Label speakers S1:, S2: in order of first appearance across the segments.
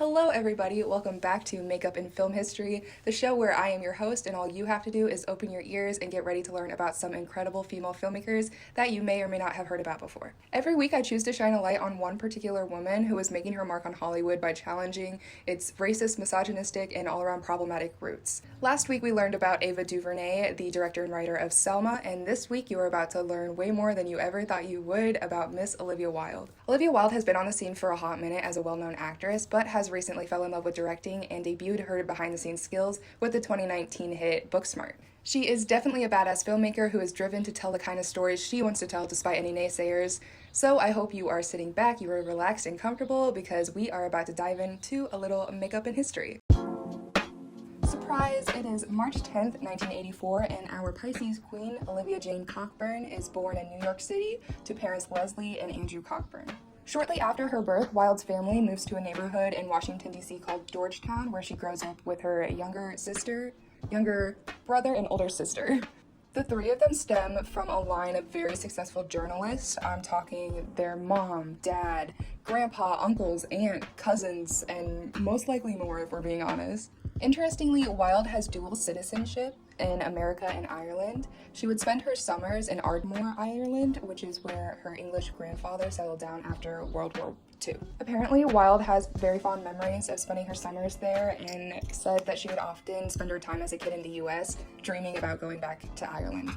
S1: Hello everybody, welcome back to Makeup in Film History, the show where I am your host and all you have to do is open your ears and get ready to learn about some incredible female filmmakers that you may or may not have heard about before. Every week I choose to shine a light on one particular woman who is making her mark on Hollywood by challenging its racist, misogynistic, and all-around problematic roots. Last week we learned about Ava DuVernay, the director and writer of Selma, and this week you are about to learn way more than you ever thought you would about Miss Olivia Wilde. Olivia Wilde has been on the scene for a hot minute as a well-known actress, but has recently fell in love with directing and debuted her behind-the-scenes skills with the 2019 hit Booksmart. She is definitely a badass filmmaker who is driven to tell the kind of stories she wants to tell despite any naysayers. So I hope you are sitting back, you are relaxed and comfortable because we are about to dive into a little makeup in history. Surprise! It is March 10th, 1984, and our Pisces queen, Olivia Jane Cockburn, is born in New York City to parents Leslie and Andrew Cockburn. Shortly after her birth, Wilde's family moves to a neighborhood in Washington, D.C. called Georgetown, where she grows up with her younger brother, and older sister. The three of them stem from a line of very successful journalists. I'm talking their mom, dad, grandpa, uncles, aunt, cousins, and most likely more if we're being honest. Interestingly, Wilde has dual citizenship in America and Ireland. She would spend her summers in Ardmore, Ireland, which is where her English grandfather settled down after World War II. Apparently, Wilde has very fond memories of spending her summers there and said that she would often spend her time as a kid in the US dreaming about going back to Ireland.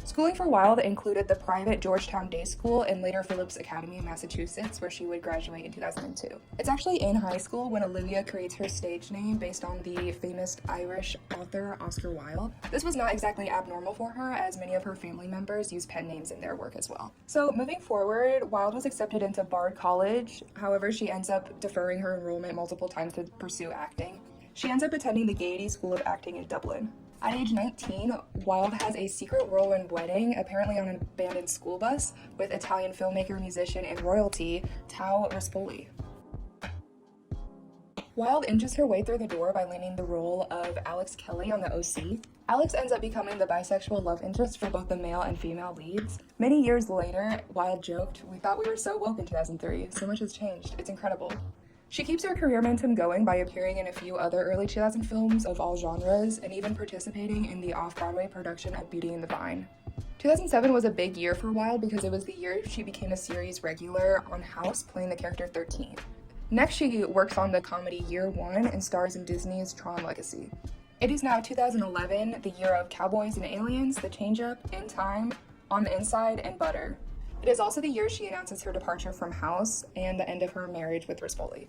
S1: Schooling for Wilde included the private Georgetown Day School and later Phillips Academy in Massachusetts, where she would graduate in 2002. It's actually in high school when Olivia creates her stage name based on the famous Irish author Oscar Wilde. This was not exactly abnormal for her, as many of her family members use pen names in their work as well. So moving forward, Wilde was accepted into Bard College. However, she ends up deferring her enrollment multiple times to pursue acting. She ends up attending the Gaiety School of Acting in Dublin. At age 19, Wilde has a secret whirlwind wedding, apparently on an abandoned school bus, with Italian filmmaker, musician, and royalty, Tao Rispoli. Wilde inches her way through the door by landing the role of Alex Kelly on the OC. Alex ends up becoming the bisexual love interest for both the male and female leads. Many years later, Wilde joked, "We thought we were so woke in 2003. So much has changed. It's incredible." She keeps her career momentum going by appearing in a few other early 2000 films of all genres and even participating in the off-Broadway production of Beauty and the Vine. 2007 was a big year for Wilde because it was the year she became a series regular on House, playing the character 13. Next, she works on the comedy Year One and stars in Disney's Tron Legacy. It is now 2011, the year of Cowboys and Aliens, The Change-Up, In Time, On the Inside, and Butter. It is also the year she announces her departure from House and the end of her marriage with Rispoli.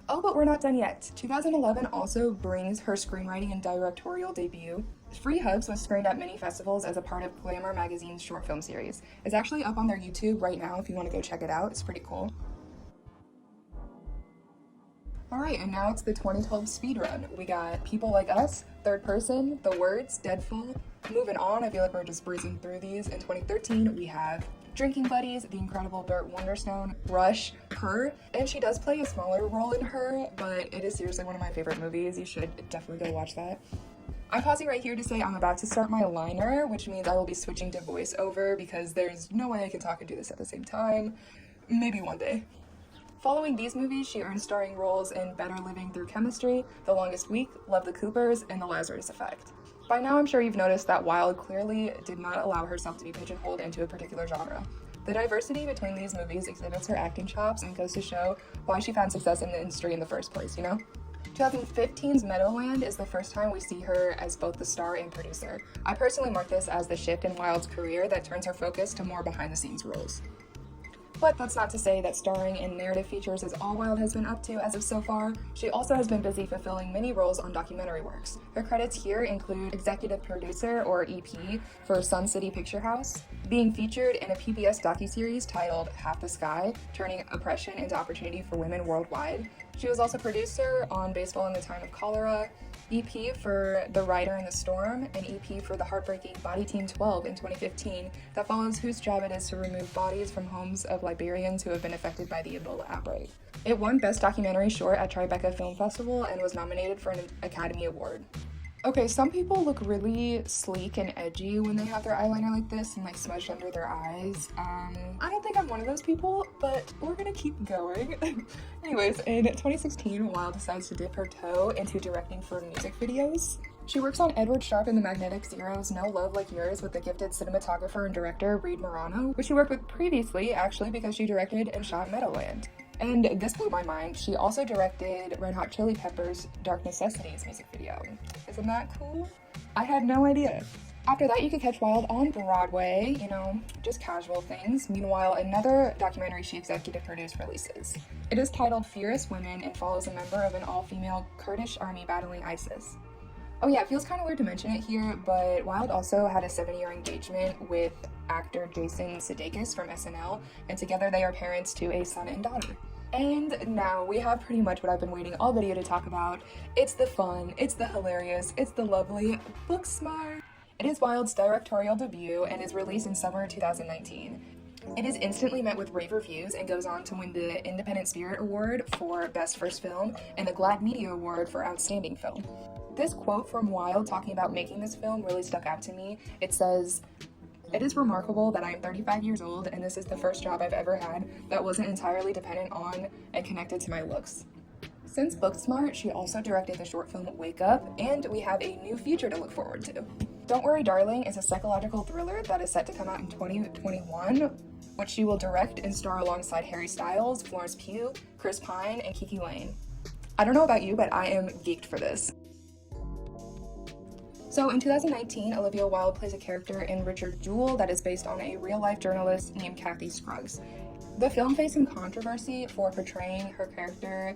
S1: Oh, but we're not done yet. 2011 also brings her screenwriting and directorial debut. Free Hugs was screened at many festivals as a part of Glamour magazine's short film series. It's actually up on their YouTube right now if you want to go check it out. It's pretty cool. Alright, and now it's the 2012 speedrun. We got People Like Us, Third Person, The Words, Deadfall. Moving on, I feel like we're just breezing through these. In 2013, we have Drinking Buddies, The Incredible Burt Wonderstone, Rush, Her, and she does play a smaller role in Her, but it is seriously one of my favorite movies. You should definitely go watch that. I'm pausing right here to say I'm about to start my liner, which means I will be switching to voiceover because there's no way I can talk and do this at the same time. Maybe one day. Following these movies, she earned starring roles in Better Living Through Chemistry, The Longest Week, Love the Coopers, and The Lazarus Effect. By now, I'm sure you've noticed that Wilde clearly did not allow herself to be pigeonholed into a particular genre. The diversity between these movies exhibits her acting chops and goes to show why she found success in the industry in the first place, you know? 2015's Meadowland is the first time we see her as both the star and producer. I personally mark this as the shift in Wilde's career that turns her focus to more behind-the-scenes roles. But that's not to say that starring in narrative features is all Wilde has been up to as of so far. She also has been busy fulfilling many roles on documentary works. Her credits here include executive producer, or EP, for Sun City Picture House, being featured in a PBS docuseries titled Half the Sky, turning oppression into opportunity for women worldwide. She was also producer on Baseball in the Time of Cholera, EP for The Rider in the Storm, and EP for the heartbreaking Body Team 12 in 2015 that follows whose job it is to remove bodies from homes of Liberians who have been affected by the Ebola outbreak. It won Best Documentary Short at Tribeca Film Festival and was nominated for an Academy Award. Okay, some people look really sleek and edgy when they have their eyeliner like this and like smudged under their eyes. I don't think I'm one of those people, but we're gonna keep going. Anyways, in 2016, Wilde decides to dip her toe into directing for music videos. She works on Edward Sharpe and the Magnetic Zeros' No Love Like Yours with the gifted cinematographer and director Reed Morano, which she worked with previously, actually, because she directed and shot Meadowland. And this blew my mind. She also directed Red Hot Chili Peppers' Dark Necessities music video. Isn't that cool? I had no idea. After that, you can catch Wilde on Broadway, just casual things. Meanwhile, another documentary she executive produced releases. It is titled Fierce Women and follows a member of an all-female Kurdish army battling ISIS. Oh yeah, it feels kind of weird to mention it here, but Wilde also had a 7-year engagement with actor Jason Sudeikis from SNL, and together they are parents to a son and daughter. And now we have pretty much what I've been waiting all video to talk about. It's the fun, it's the hilarious, it's the lovely Booksmart. It is Wilde's directorial debut and is released in summer 2019. It is instantly met with rave reviews and goes on to win the Independent Spirit Award for Best First Film and the GLAAD Media Award for Outstanding Film. This quote from Wilde talking about making this film really stuck out to me. It says, "It is remarkable that I am 35 years old and this is the first job I've ever had that wasn't entirely dependent on and connected to my looks." Since Booksmart, she also directed the short film Wake Up, and we have a new feature to look forward to. Don't Worry Darling is a psychological thriller that is set to come out in 2021, which she will direct and star alongside Harry Styles, Florence Pugh, Chris Pine, and Kiki Lane. I don't know about you, but I am geeked for this. So in 2019, Olivia Wilde plays a character in Richard Jewell that is based on a real-life journalist named Kathy Scruggs. The film faced some controversy for portraying her character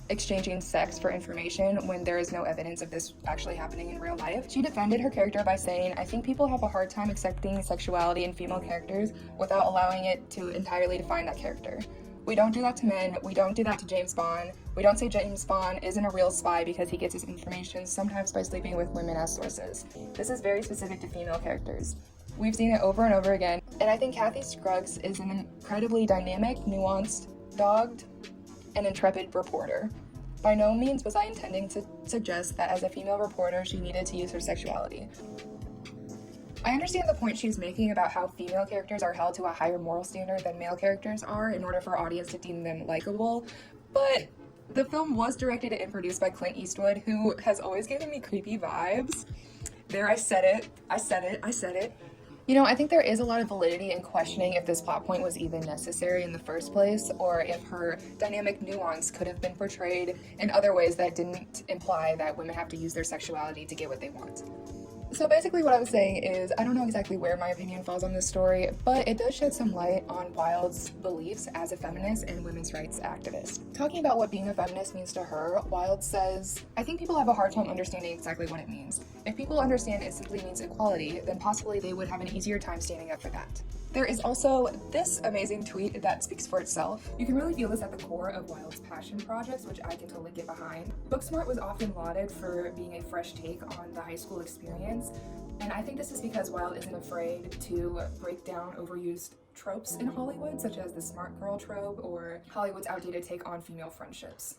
S1: exchanging sex for information when there is no evidence of this actually happening in real life. She defended her character by saying, "I think people have a hard time accepting sexuality in female characters without allowing it to entirely define that character. We don't do that to men, we don't do that to James Bond. We don't say James Bond isn't a real spy because he gets his information sometimes by sleeping with women as sources. This is very specific to female characters." We've seen it over and over again, and I think Kathy Scruggs is an incredibly dynamic, nuanced, dogged, and intrepid reporter. By no means was I intending to suggest that as a female reporter she needed to use her sexuality. I understand the point she's making about how female characters are held to a higher moral standard than male characters are in order for audience to deem them likable, but the film was directed and produced by Clint Eastwood, who has always given me creepy vibes. There, I said it. I think there is a lot of validity in questioning if this plot point was even necessary in the first place, or if her dynamic nuance could have been portrayed in other ways that didn't imply that women have to use their sexuality to get what they want. So basically what I was saying is, I don't know exactly where my opinion falls on this story, but it does shed some light on Wilde's beliefs as a feminist and women's rights activist. Talking about what being a feminist means to her, Wilde says, "I think people have a hard time understanding exactly what it means. If people understand it simply means equality, then possibly they would have an easier time standing up for that." There is also this amazing tweet that speaks for itself. You can really feel this at the core of Wilde's passion projects, which I can totally get behind. Booksmart was often lauded for being a fresh take on the high school experience, and I think this is because Wilde isn't afraid to break down overused tropes in Hollywood, such as the smart girl trope or Hollywood's outdated take on female friendships.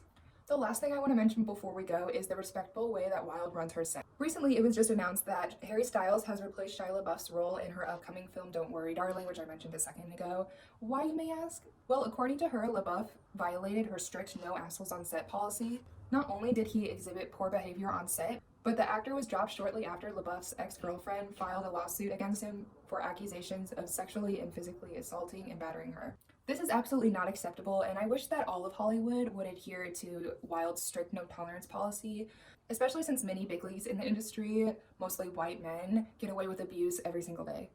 S1: The last thing I want to mention before we go is the respectful way that Wilde runs her set. Recently, it was just announced that Harry Styles has replaced Shia LaBeouf's role in her upcoming film Don't Worry Darling, which I mentioned a second ago. Why, you may ask? Well, according to her, LaBeouf violated her strict no assholes on set policy. Not only did he exhibit poor behavior on set, but the actor was dropped shortly after LaBeouf's ex-girlfriend filed a lawsuit against him for accusations of sexually and physically assaulting and battering her. This is absolutely not acceptable, and I wish that all of Hollywood would adhere to Wilde's strict no-tolerance policy, especially since many big leagues in the industry, mostly white men, get away with abuse every single day.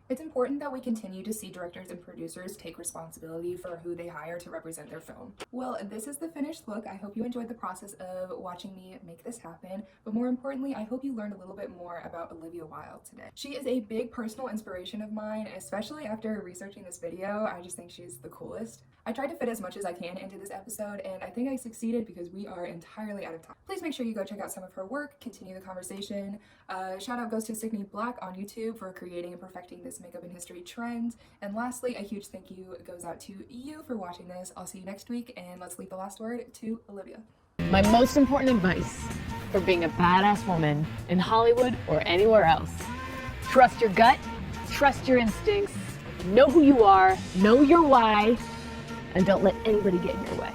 S1: It's important that we continue to see directors and producers take responsibility for who they hire to represent their film. Well, this is the finished look. I hope you enjoyed the process of watching me make this happen, but more importantly, I hope you learned a little bit more about Olivia Wilde today. She is a big personal inspiration of mine, especially after researching this video. I just think she's the coolest. I tried to fit as much as I can into this episode, and I think I succeeded because we are entirely out of time. Please make sure you go check out some of her work, continue the conversation. Shout out goes to Sydney Black on YouTube for creating and perfecting this makeup and history trend. And lastly, a huge thank you goes out to you for watching this. I'll see you next week, and let's leave the last word to Olivia.
S2: My most important advice for being a badass woman in Hollywood or anywhere else: trust your gut, trust your instincts, know who you are, know your why, and don't let anybody get in your way.